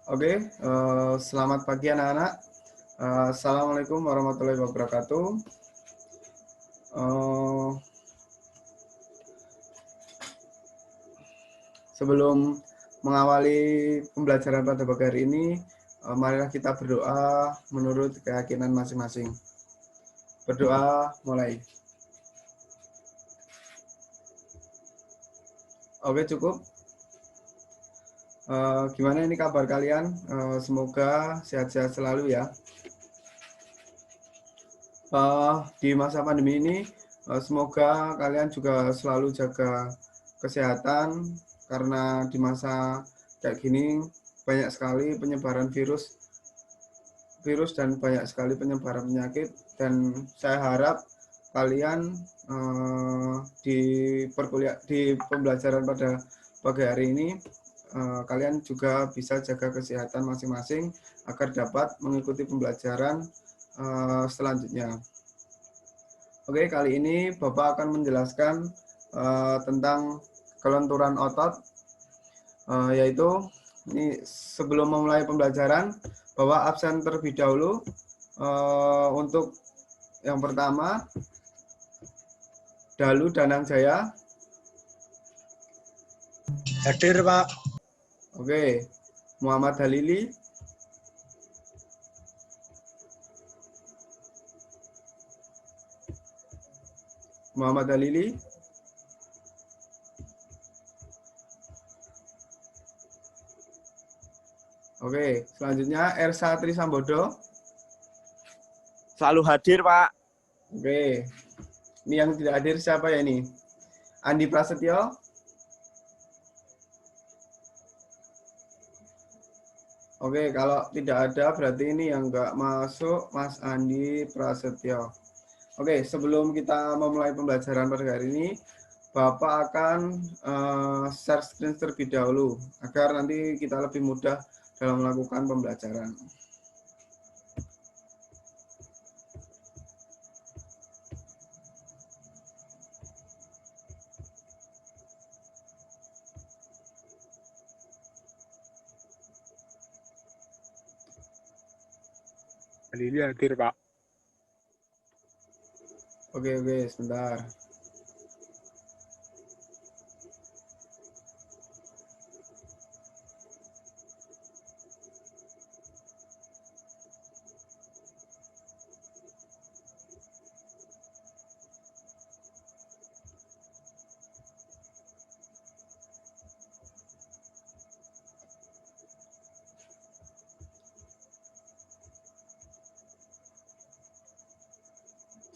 Oke, selamat pagi anak-anak. Assalamualaikum warahmatullahi wabarakatuh. Sebelum mengawali pembelajaran pada pagi hari ini, marilah kita berdoa menurut keyakinan masing-masing. Berdoa mulai. Oke, cukup. Gimana ini kabar kalian? Semoga sehat-sehat selalu ya. Di masa pandemi ini, semoga kalian juga selalu jaga kesehatan, karena di masa kayak gini banyak sekali penyebaran virus dan banyak sekali penyebaran penyakit, dan saya harap kalian di pembelajaran pada pagi hari ini kalian juga bisa jaga kesehatan masing-masing agar dapat mengikuti pembelajaran selanjutnya. Oke, kali ini Bapak akan menjelaskan tentang kelenturan otot, yaitu ini sebelum memulai pembelajaran, Bapak absen terlebih dahulu. Untuk yang pertama, Dalu Danang Jaya. Hadir, Pak. Oke, Muhammad Halili. Muhammad Halili. Oke, selanjutnya Ersa Trisambodo. Selalu hadir, Pak. Oke, ini yang tidak hadir siapa ya ini? Andi Prasetyo. Oke, kalau tidak ada berarti ini yang nggak masuk Mas Andi Prasetyo. Oke, sebelum kita memulai pembelajaran pada hari ini, Bapak akan share screen terlebih dahulu agar nanti kita lebih mudah dalam melakukan pembelajaran. Halili hadir, Pak. Oke, sebentar.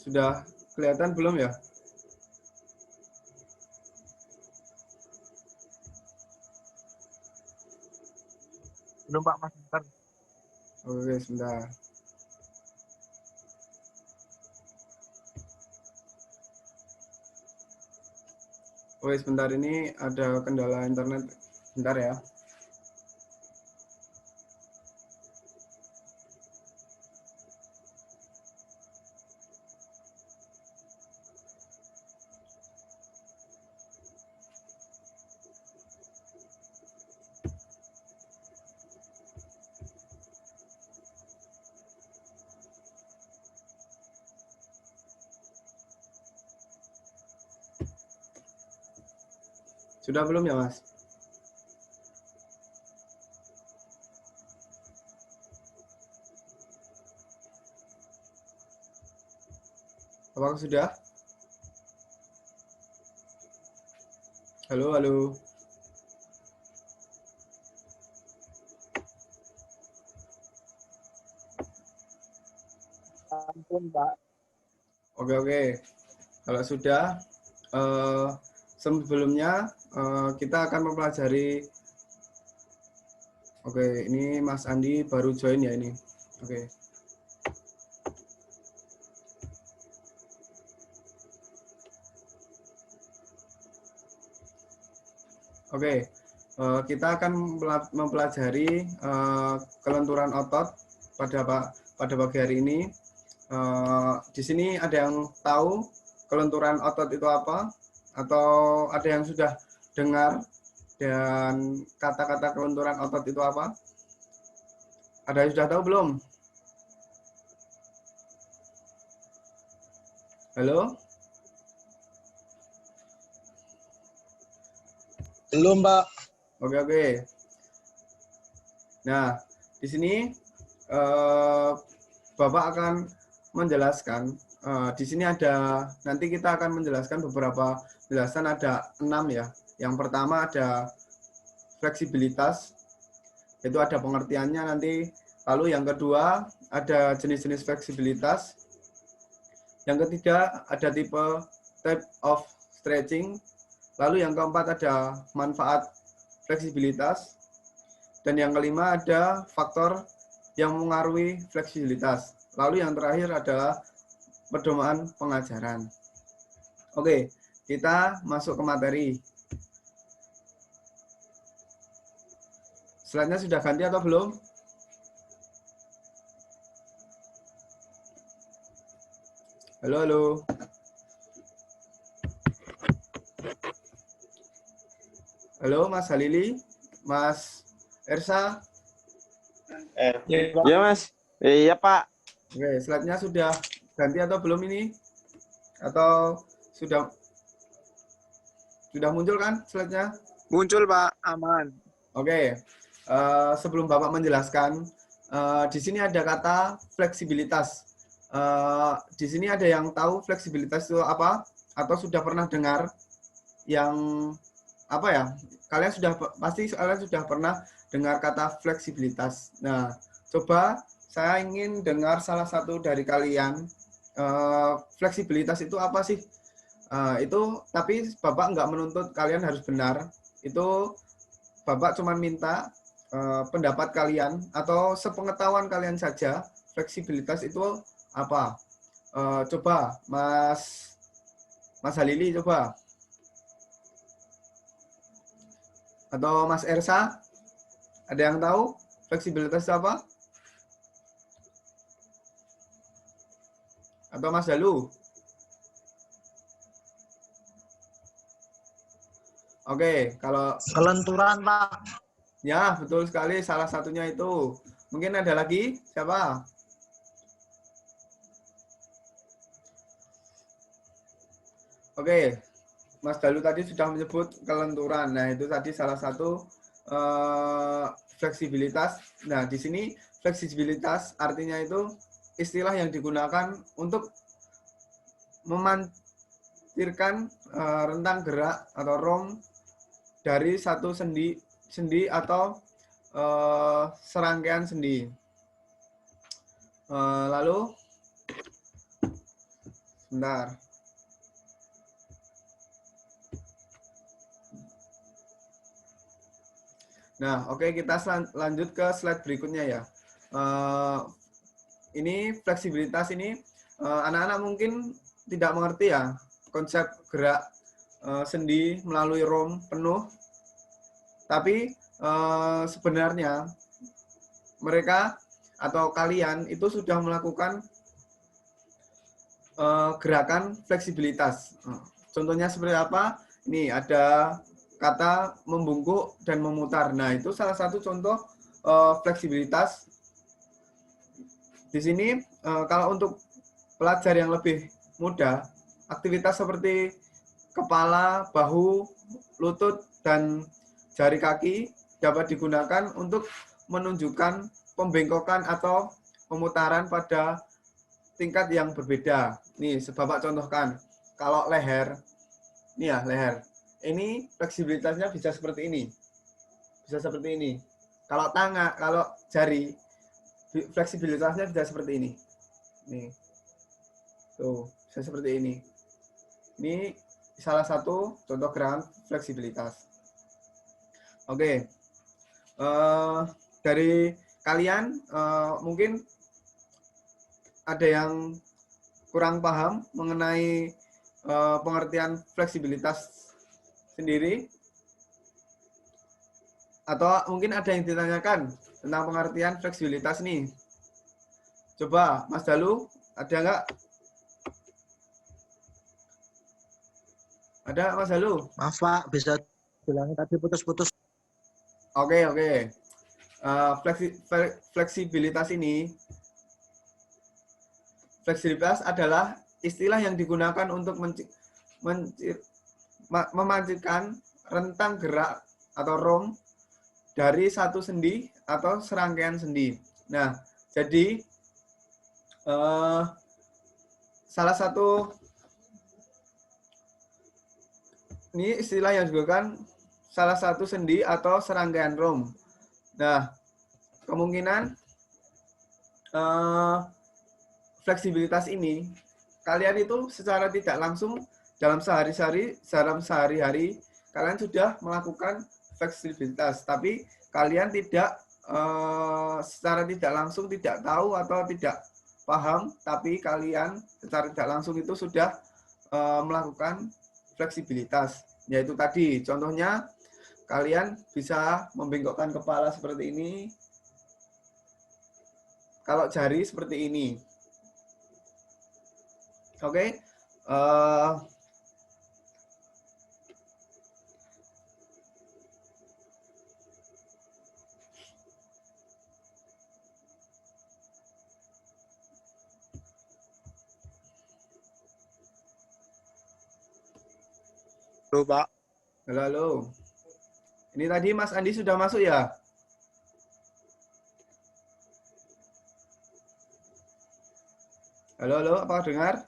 Sudah kelihatan belum ya? Belum, Pak, Mas. Bentar. Oke, sebentar. Oke, sebentar, ini ada kendala internet. Bentar ya. Sudah belum ya, Mas? Apakah sudah? Halo, halo. Ampun, Pak. Oke. Kalau sudah, sebelumnya kita akan mempelajari. Oke, ini Mas Andi baru join ya ini. Oke, kita akan mempelajari kelenturan otot pada pagi hari ini. Di sini ada yang tahu kelenturan otot itu apa? Atau ada yang sudah dengar dan kata-kata kelenturan otot itu apa? Ada yang sudah tahu belum? Halo? Belum, Pak. Oke. Nah, di sini Bapak akan menjelaskan. Di sini ada, nanti kita akan menjelaskan beberapa penjelasan, ada 6 ya. Yang pertama ada fleksibilitas, itu ada pengertiannya nanti. Lalu yang kedua ada jenis-jenis fleksibilitas. Yang ketiga ada type of stretching. Lalu yang keempat ada manfaat fleksibilitas. Dan yang kelima ada faktor yang mengaruhi fleksibilitas. Lalu yang terakhir adalah pedoman pengajaran. Oke, kita masuk ke materi. Slide-nya sudah ganti atau belum? Halo. Halo Mas Halili, Mas Ersa. Ya Mas. Iya Pak. Oke, slide-nya sudah ganti atau belum ini? Atau sudah muncul kan slide-nya? Muncul, Pak. Aman. Oke, sebelum Bapak menjelaskan, di sini ada kata fleksibilitas. Di sini ada yang tahu fleksibilitas itu apa? Atau sudah pernah dengar yang apa ya? Pasti kalian sudah pernah dengar kata fleksibilitas. Nah, coba saya ingin dengar salah satu dari kalian, fleksibilitas itu apa sih? Itu, tapi Bapak nggak menuntut kalian harus benar. Itu Bapak cuma minta pendapat kalian atau sepengetahuan kalian saja, fleksibilitas itu apa? Coba Mas Halili, coba. Atau Mas Ersa, ada yang tahu fleksibilitas itu apa? Atau Mas Dalu? Oke, kalau Kelenturan, Pak. ya betul sekali, salah satunya itu. Mungkin ada lagi, siapa? Oke, Mas Dalu tadi sudah menyebut kelenturan. Nah, itu tadi salah satu fleksibilitas. Nah, di sini fleksibilitas artinya itu istilah yang digunakan untuk memantirkan rentang gerak atau ROM dari satu sendi atau serangkaian sendi. Lalu, sebentar. Nah, oke, kita lanjut ke slide berikutnya ya. Ini fleksibilitas ini, anak-anak mungkin tidak mengerti ya konsep gerak sendi melalui ROM penuh. Tapi sebenarnya mereka atau kalian itu sudah melakukan gerakan fleksibilitas. Contohnya seperti apa? Ini ada kata membungkuk dan memutar. Nah, itu salah satu contoh fleksibilitas. Di sini kalau untuk pelajar yang lebih muda, aktivitas seperti kepala, bahu, lutut, dan jari kaki dapat digunakan untuk menunjukkan pembengkokan atau pemutaran pada tingkat yang berbeda. Nih, Bapak contohkan. Kalau leher, ini ya leher. Ini fleksibilitasnya bisa seperti ini. Bisa seperti ini. Kalau tangan, kalau jari, fleksibilitasnya bisa seperti ini. Nih. Tuh, bisa seperti ini. Ini salah satu contoh gerakan fleksibilitas. Oke. Dari kalian mungkin ada yang kurang paham mengenai pengertian fleksibilitas sendiri, atau mungkin ada yang ditanyakan tentang pengertian fleksibilitas nih. Coba Mas Dalu, ada nggak? Ada Mas Dalu? Maaf, Pak. Bisa bilangin tadi putus-putus. Oke. Fleksibilitas ini, fleksibilitas adalah istilah yang digunakan untuk memancingkan rentang gerak atau ROM dari satu sendi atau serangkaian sendi. Nah, jadi salah satu ini istilah yang digunakan salah satu sendi atau serangkaian ROM. Nah, kemungkinan fleksibilitas ini kalian itu secara tidak langsung dalam sehari-hari kalian sudah melakukan fleksibilitas, tapi kalian tidak secara tidak langsung tidak tahu atau tidak paham, tapi kalian secara tidak langsung itu sudah melakukan fleksibilitas, yaitu tadi contohnya kalian bisa membengkokkan kepala seperti ini, kalau jari seperti ini. Oke. Halo, Pak. Halo. Ini tadi Mas Andi sudah masuk ya? Halo, apakah dengar?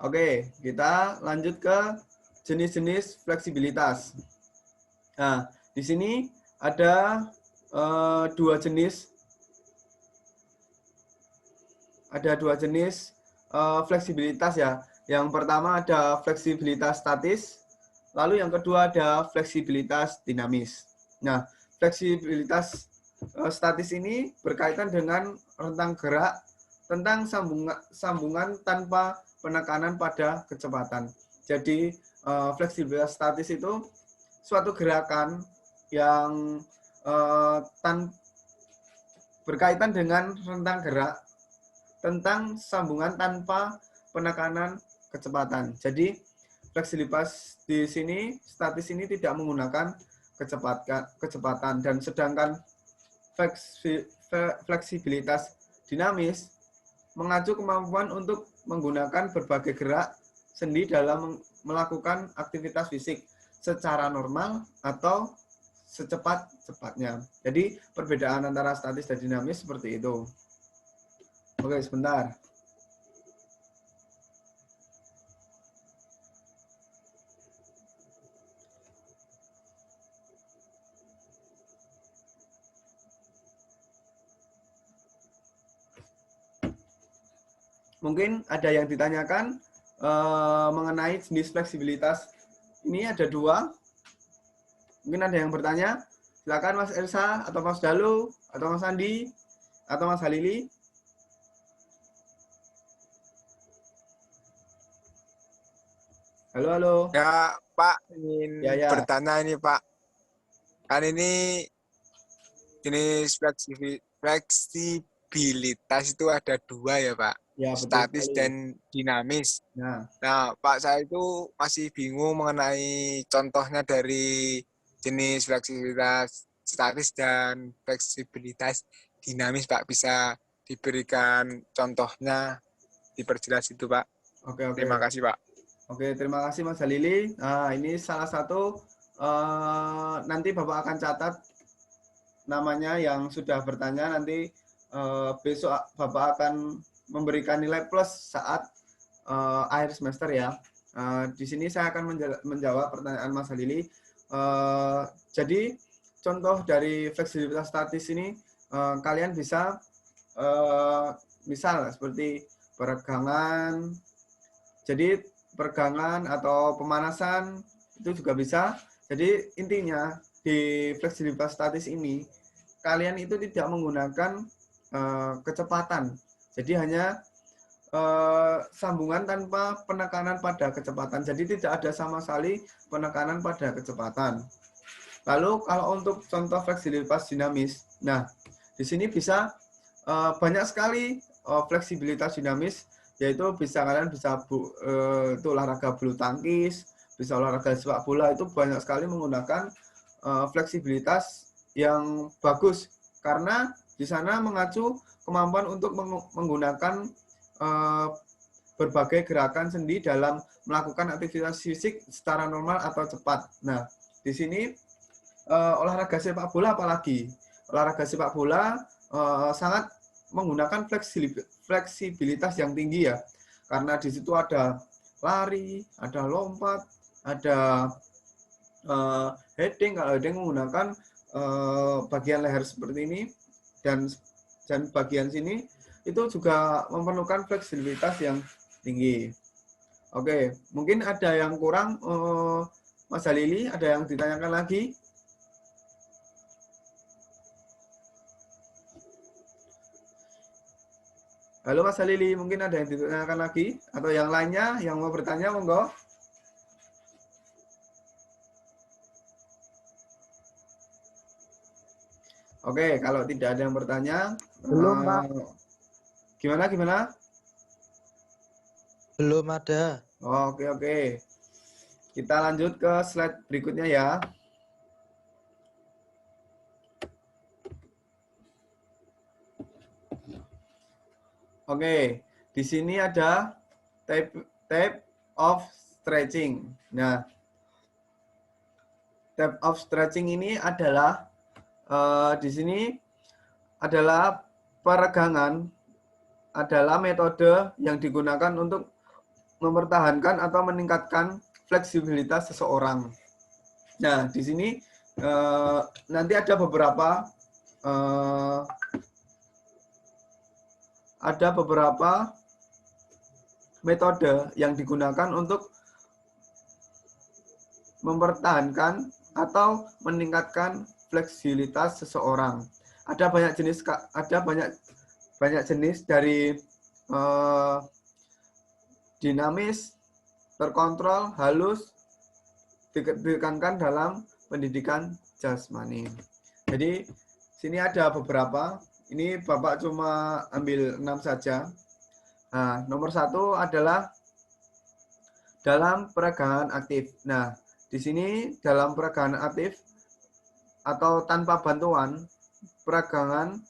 Oke, kita lanjut ke jenis-jenis fleksibilitas. Nah, di sini ada dua jenis fleksibilitas ya. Yang pertama ada fleksibilitas statis, lalu yang kedua ada fleksibilitas dinamis. Nah, fleksibilitas statis ini berkaitan dengan rentang gerak tentang sambungan tanpa penekanan pada kecepatan. Jadi fleksibilitas statis itu suatu gerakan yang berkaitan dengan rentang gerak tentang sambungan tanpa penekanan kecepatan. Jadi fleksibilitas di sini, statis ini tidak menggunakan kecepatan, dan sedangkan fleksibilitas dinamis mengacu kemampuan untuk menggunakan berbagai gerak sendi dalam melakukan aktivitas fisik secara normal atau secepat-cepatnya. Jadi perbedaan antara statis dan dinamis seperti itu. Oke, sebentar. Mungkin ada yang ditanyakan mengenai jenis fleksibilitas. Ini ada dua. Mungkin ada yang bertanya. Silakan Mas Elsa, atau Mas Dalu, atau Mas Andi, atau Mas Halili. Halo. Ya, Pak, ingin Ya. bertanya ini, Pak. Kan ini jenis fleksibilitas itu ada dua ya, Pak. Ya, Statis dan dinamis. Nah, Pak, saya itu masih bingung mengenai contohnya dari jenis fleksibilitas statis dan fleksibilitas dinamis, Pak. Bisa diberikan contohnya, diperjelas itu, Pak. Oke. Terima kasih, Pak. Oke, terima kasih Mas Halili. Nah, ini salah satu nanti Bapak akan catat namanya yang sudah bertanya, nanti besok Bapak akan memberikan nilai plus saat akhir semester ya. Di sini saya akan menjawab pertanyaan Mas Halili. Jadi contoh dari fleksibilitas statis ini kalian bisa misal seperti peregangan. Jadi peregangan atau pemanasan itu juga bisa. Jadi intinya di fleksibilitas statis ini kalian itu tidak menggunakan kecepatan. Jadi hanya sambungan tanpa penekanan pada kecepatan. Jadi tidak ada sama sekali penekanan pada kecepatan. Lalu kalau untuk contoh fleksibilitas dinamis, nah di sini bisa banyak sekali fleksibilitas dinamis, yaitu kalian bisa itu olahraga bulu tangkis, bisa olahraga sepak bola itu banyak sekali menggunakan fleksibilitas yang bagus karena di sana mengacu kemampuan untuk menggunakan berbagai gerakan sendi dalam melakukan aktivitas fisik secara normal atau cepat. Nah, di sini olahraga sepak bola apalagi olahraga sepak bola sangat menggunakan fleksibilitas yang tinggi ya, karena di situ ada lari, ada lompat, ada heading. Kalau heading menggunakan bagian leher seperti ini dan bagian sini itu juga memerlukan fleksibilitas yang tinggi. Oke, mungkin ada yang kurang, Mas Halili, ada yang ditanyakan lagi? Halo Mas Halili, mungkin ada yang ditanyakan lagi? Atau yang lainnya yang mau bertanya, monggo. Oke, kalau tidak ada yang bertanya, Belum, Pak. Gimana? Belum ada. Oke. Kita lanjut ke slide berikutnya ya. Oke, di sini ada type of stretching. Nah, type of stretching ini adalah di sini adalah peregangan, adalah metode yang digunakan untuk mempertahankan atau meningkatkan fleksibilitas seseorang. Nah, di sini nanti ada beberapa metode yang digunakan untuk mempertahankan atau meningkatkan fleksibilitas seseorang. Ada banyak jenis dari dinamis, terkontrol, halus, ditekankan dalam pendidikan jasmani. Jadi sini ada beberapa. Ini Bapak cuma ambil 6 saja. Nah, nomor 1 adalah dalam peregangan aktif. Nah, di sini dalam peregangan aktif atau tanpa bantuan peregangan,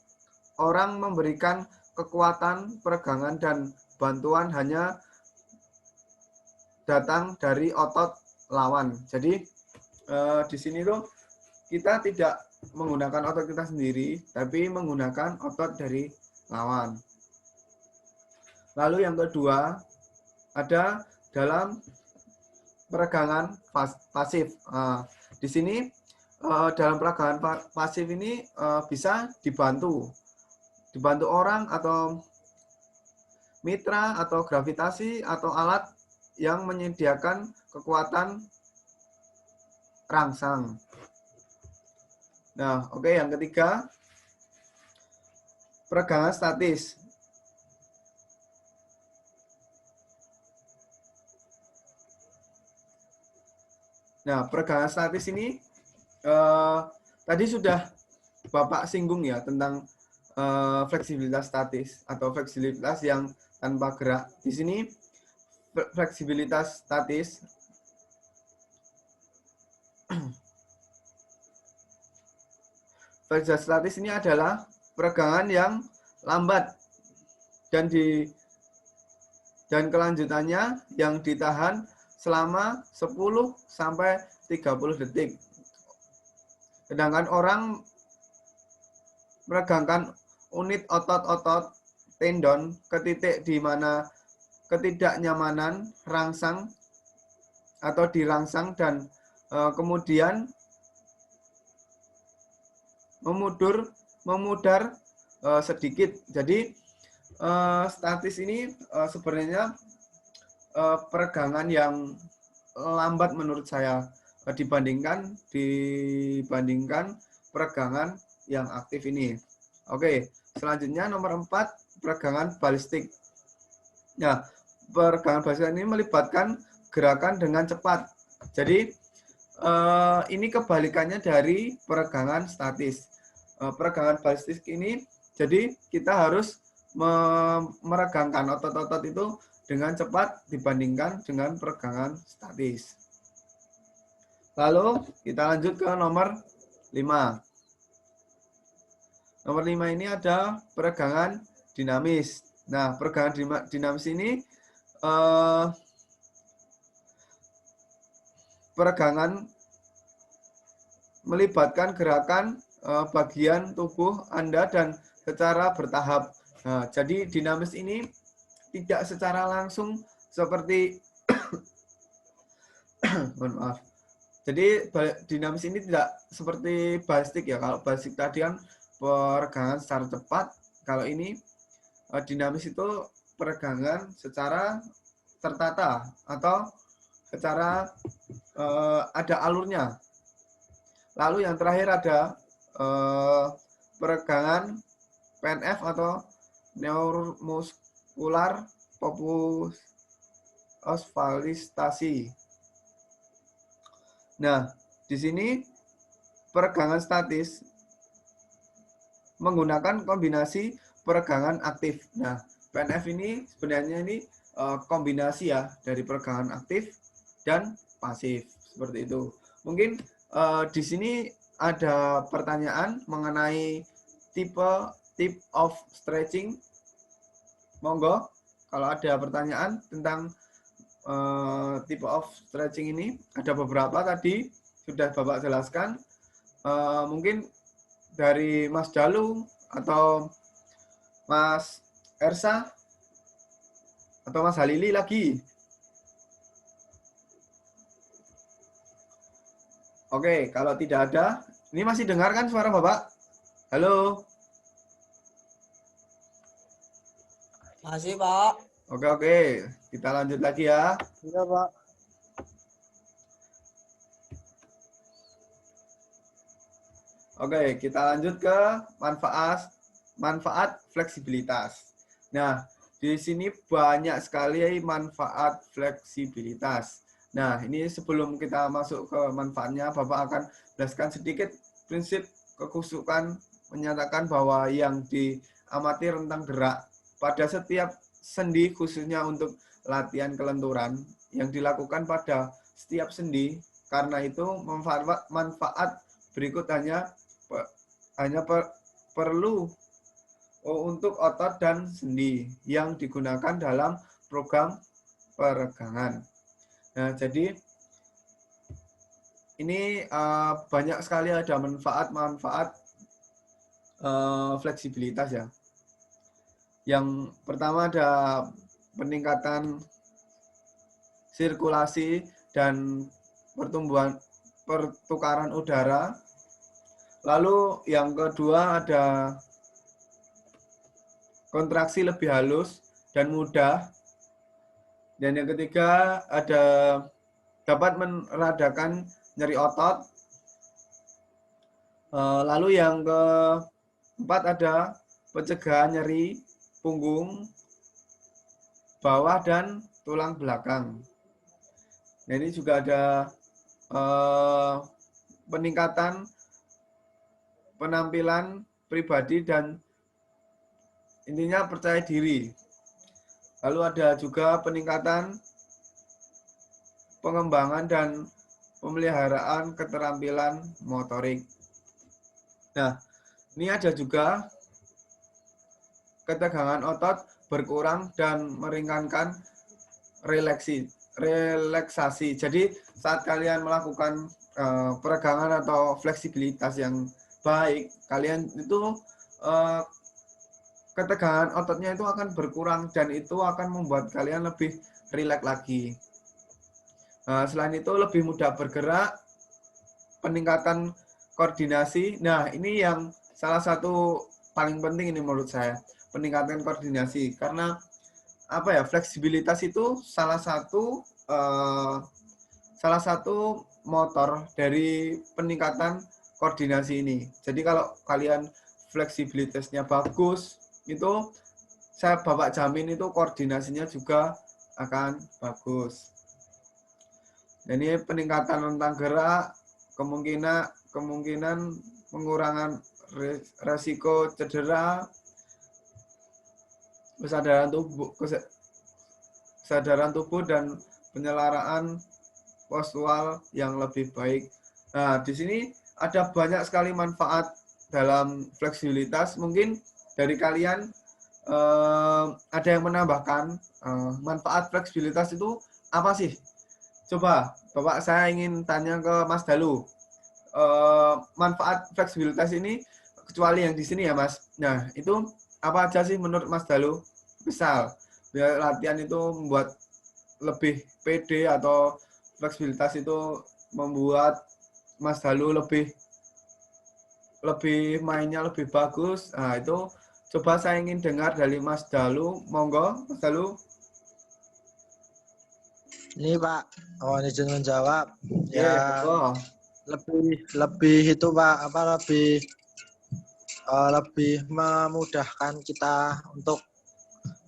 orang memberikan kekuatan peregangan dan bantuan hanya datang dari otot lawan. Jadi di sini tuh kita tidak menggunakan otot kita sendiri, tapi menggunakan otot dari lawan. Lalu yang kedua ada dalam peregangan pasif. Di sini dalam peregangan pasif ini bisa dibantu orang atau mitra atau gravitasi atau alat yang menyediakan kekuatan rangsang. Nah, oke, yang ketiga peregangan statis. Nah, peregangan statis ini tadi sudah Bapak singgung ya tentang fleksibilitas statis atau fleksibilitas yang tanpa gerak. Di sini fleksibilitas statis ini adalah peregangan yang lambat dan kelanjutannya yang ditahan selama 10 sampai 30 detik. Sedangkan orang meregangkan unit otot-otot tendon ke titik di mana ketidaknyamanan rangsang atau dirangsang dan kemudian memudar sedikit. Jadi statis ini sebenarnya peregangan yang lambat menurut saya dibandingkan peregangan yang aktif ini. Oke, selanjutnya nomor 4 peregangan balistik. Nah, peregangan balistik ini melibatkan gerakan dengan cepat. Jadi ini kebalikannya dari peregangan statis. Peregangan balistik ini, jadi kita harus meregangkan otot-otot itu dengan cepat dibandingkan dengan peregangan statis. Lalu kita lanjut ke nomor 5. Nomor 5 ini ada peregangan dinamis. Nah, peregangan dinamis ini peregangan melibatkan gerakan bagian tubuh Anda dan secara bertahap. Nah, jadi dinamis ini tidak secara langsung seperti mohon maaf. Jadi dinamis ini tidak seperti balistik ya. Kalau balistik tadi kan peregangan secara cepat. Kalau ini dinamis itu peregangan secara tertata atau secara ada alurnya. Lalu yang terakhir ada peregangan PNF atau neuromuskular osvalistasi. Nah, di sini peregangan statis menggunakan kombinasi peregangan aktif. Nah, PNF ini sebenarnya ini kombinasi ya dari peregangan aktif dan pasif seperti itu. Mungkin di sini ada pertanyaan mengenai tip of stretching. Monggo kalau ada pertanyaan tentang type of stretching ini, ada beberapa tadi sudah Bapak jelaskan. Mungkin dari Mas Jalu atau Mas Ersa atau Mas Halili lagi. Oke, kalau tidak ada, ini masih dengar kan suara Bapak? Halo? Masih, Pak. Oke, kita lanjut lagi ya. Iya, Pak. Oke, kita lanjut ke manfaat fleksibilitas. Nah, di sini banyak sekali manfaat fleksibilitas. Nah, ini sebelum kita masuk ke manfaatnya, Bapak akan jelaskan sedikit prinsip kekhusukan menyatakan bahwa yang diamati rentang gerak pada setiap sendi khususnya untuk latihan kelenturan yang dilakukan pada setiap sendi. Karena itu manfaat berikut perlu untuk otot dan sendi yang digunakan dalam program peregangan. Nah, jadi ini banyak sekali ada manfaat-manfaat fleksibilitas ya. Yang pertama ada peningkatan sirkulasi dan pertukaran udara. Lalu yang kedua ada kontraksi lebih halus dan mudah. Dan yang ketiga ada dapat meredakan nyeri otot. Lalu yang keempat ada pencegahan nyeri punggung, bawah, dan tulang belakang. Nah, ini juga ada peningkatan penampilan pribadi dan intinya percaya diri. Lalu ada juga peningkatan pengembangan dan pemeliharaan keterampilan motorik. Nah, ini ada juga ketegangan otot berkurang dan meringankan relaksasi. Jadi saat kalian melakukan peregangan atau fleksibilitas yang baik, kalian itu ketegangan ototnya itu akan berkurang dan itu akan membuat kalian lebih rileks lagi. Selain itu lebih mudah bergerak, peningkatan koordinasi. Nah, ini yang salah satu paling penting ini menurut saya, peningkatan koordinasi. Karena apa ya, fleksibilitas itu salah satu motor dari peningkatan koordinasi ini. Jadi kalau kalian fleksibilitasnya bagus, itu Bapak jamin itu koordinasinya juga akan bagus. Dan ini peningkatan rentang gerak, kemungkinan pengurangan resiko cedera, kesadaran tubuh dan penyelaraan postural yang lebih baik. Nah, di sini ada banyak sekali manfaat dalam fleksibilitas. Mungkin dari kalian ada yang menambahkan manfaat fleksibilitas itu apa sih? Coba, Bapak saya ingin tanya ke Mas Dalu. Manfaat fleksibilitas ini, kecuali yang di sini ya Mas. Nah, itu apa aja sih menurut Mas Dalu? Misal, biar latihan itu membuat lebih pede atau fleksibilitas itu membuat Mas Dalu lebih mainnya lebih bagus. Nah, itu coba saya ingin dengar dari Mas Dalu. Monggo, Mas Dalu. Ini Pak, ini izin menjawab. Ya, Monggo. lebih itu Pak, lebih memudahkan kita untuk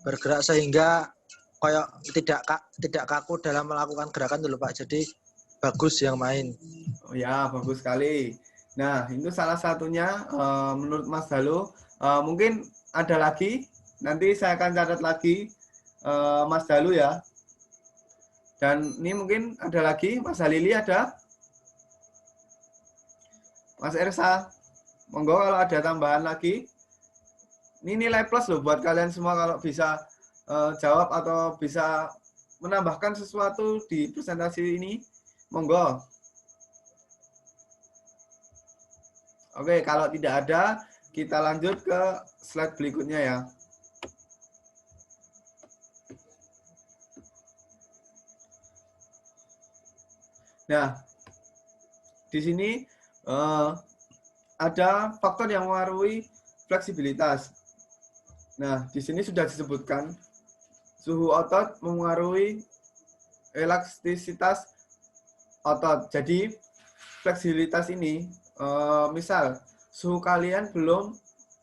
bergerak sehingga kayak tidak kaku dalam melakukan gerakan dulu Pak. Jadi bagus yang main. Oh ya, bagus sekali. Nah, itu salah satunya menurut Mas Dalu. Mungkin ada lagi, nanti saya akan catat lagi Mas Dalu ya. Dan ini mungkin ada lagi, Mas Halili ada? Mas Ersa, monggo kalau ada tambahan lagi. Ini nilai plus loh buat kalian semua kalau bisa jawab atau bisa menambahkan sesuatu di presentasi ini. Monggo. Oke, kalau tidak ada, kita lanjut ke slide berikutnya ya. Nah, di sini ada faktor yang mempengaruhi fleksibilitas. Nah, di sini sudah disebutkan suhu otot mempengaruhi elastisitas otot. Jadi, fleksibilitas ini, misal suhu kalian belum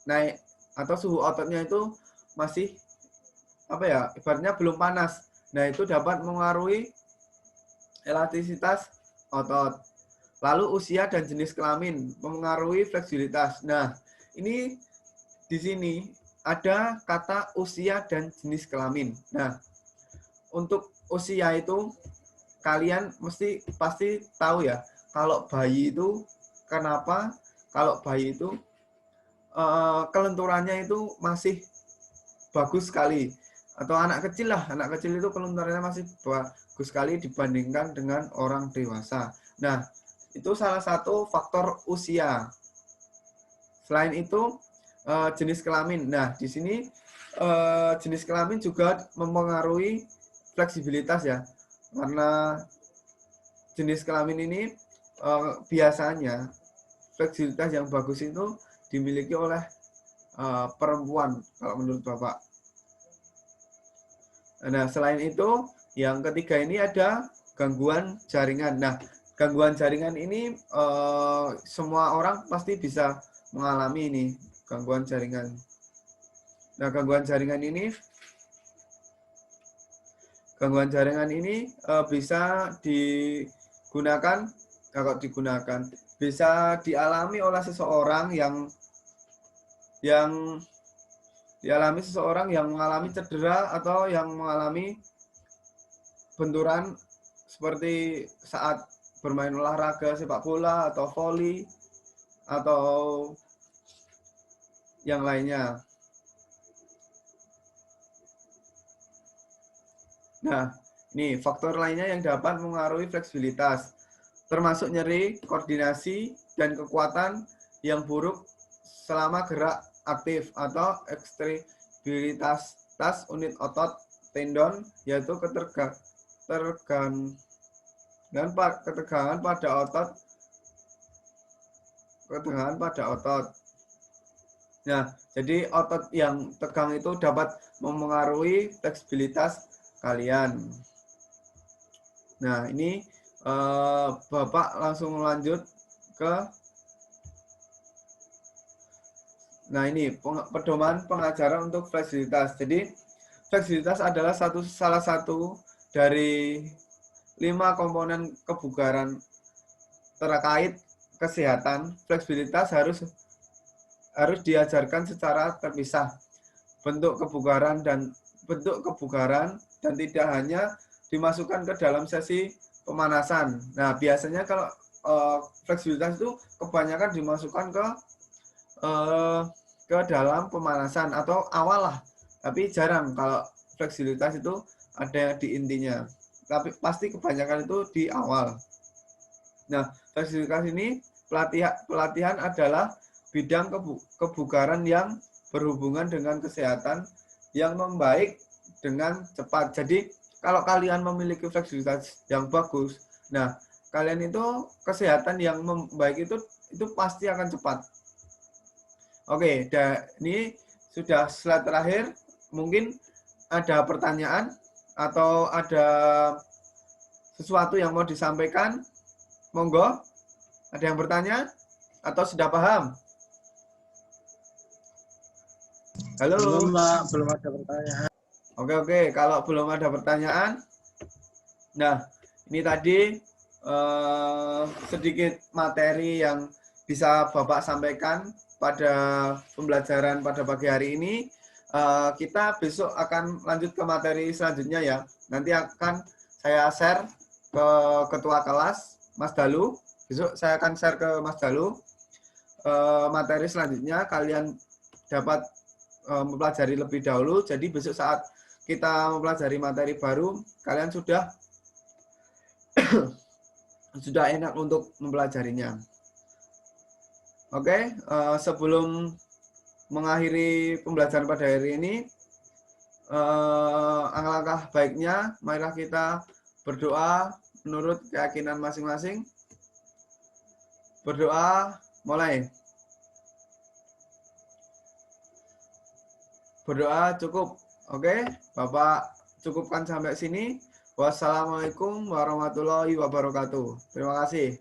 naik atau suhu ototnya itu masih ibaratnya belum panas. Nah, itu dapat mempengaruhi elastisitas otot. Lalu usia dan jenis kelamin mempengaruhi fleksibilitas. Nah, ini di sini ada kata usia dan jenis kelamin. Nah, untuk usia itu kalian pasti tahu ya, kalau bayi itu kenapa kalau bayi itu kelenturannya itu masih bagus sekali. Atau anak kecil itu kelenturannya masih bagus sekali dibandingkan dengan orang dewasa. Nah, itu salah satu faktor usia. Selain itu, jenis kelamin. Nah, di sini jenis kelamin juga mempengaruhi fleksibilitas ya. Karena jenis kelamin ini biasanya fleksibilitas yang bagus itu dimiliki oleh perempuan, kalau menurut Bapak. Nah, selain itu, yang ketiga ini ada gangguan jaringan. Nah, gangguan jaringan ini semua orang pasti bisa mengalami ini, gangguan jaringan. Nah, gangguan jaringan ini bisa bisa dialami oleh seseorang yang mengalami cedera atau yang mengalami benturan seperti saat bermain olahraga sepak bola atau voli atau yang lainnya. Nah, ini faktor lainnya yang dapat mengaruhi fleksibilitas, termasuk nyeri, koordinasi, dan kekuatan yang buruk selama gerak aktif atau ekstremitas unit otot tendon, yaitu ketegangan pada otot. Nah, jadi otot yang tegang itu dapat mempengaruhi fleksibilitas kalian. Nah, ini Bapak langsung lanjut ke pedoman pengajaran untuk fleksibilitas. Jadi, fleksibilitas adalah salah satu dari 5 komponen kebugaran terkait kesehatan. Fleksibilitas harus diajarkan secara terpisah. Bentuk kebugaran dan tidak hanya dimasukkan ke dalam sesi pemanasan. Nah, biasanya kalau fleksibilitas itu kebanyakan dimasukkan ke dalam pemanasan atau awal lah. Tapi jarang kalau fleksibilitas itu ada di intinya. Tapi pasti kebanyakan itu di awal. Nah, fleksibilitas ini pelatihan adalah bidang kebugaran yang berhubungan dengan kesehatan yang membaik dengan cepat. Jadi, kalau kalian memiliki fleksibilitas yang bagus, nah, kalian itu kesehatan yang membaik itu pasti akan cepat. Oke, ini sudah slide terakhir. Mungkin ada pertanyaan atau ada sesuatu yang mau disampaikan? Monggo. Ada yang bertanya atau sudah paham? Halo. Belum, Pak. Belum ada pertanyaan. Oke. Kalau belum ada pertanyaan, nah ini tadi sedikit materi yang bisa Bapak sampaikan pada pembelajaran pada pagi hari ini. Kita besok akan lanjut ke materi selanjutnya ya. Nanti akan saya share ke ketua kelas, Mas Dalu. Besok saya akan share ke Mas Dalu materi selanjutnya. Kalian dapat mempelajari lebih dahulu. Jadi besok saat kita mempelajari materi baru, kalian sudah enak untuk mempelajarinya. Oke, sebelum mengakhiri pembelajaran pada hari ini, alangkah baiknya marilah kita berdoa menurut keyakinan masing-masing. Berdoa, mulai. Berdoa cukup. Oke, Bapak cukupkan sampai sini. Wassalamualaikum warahmatullahi wabarakatuh. Terima kasih.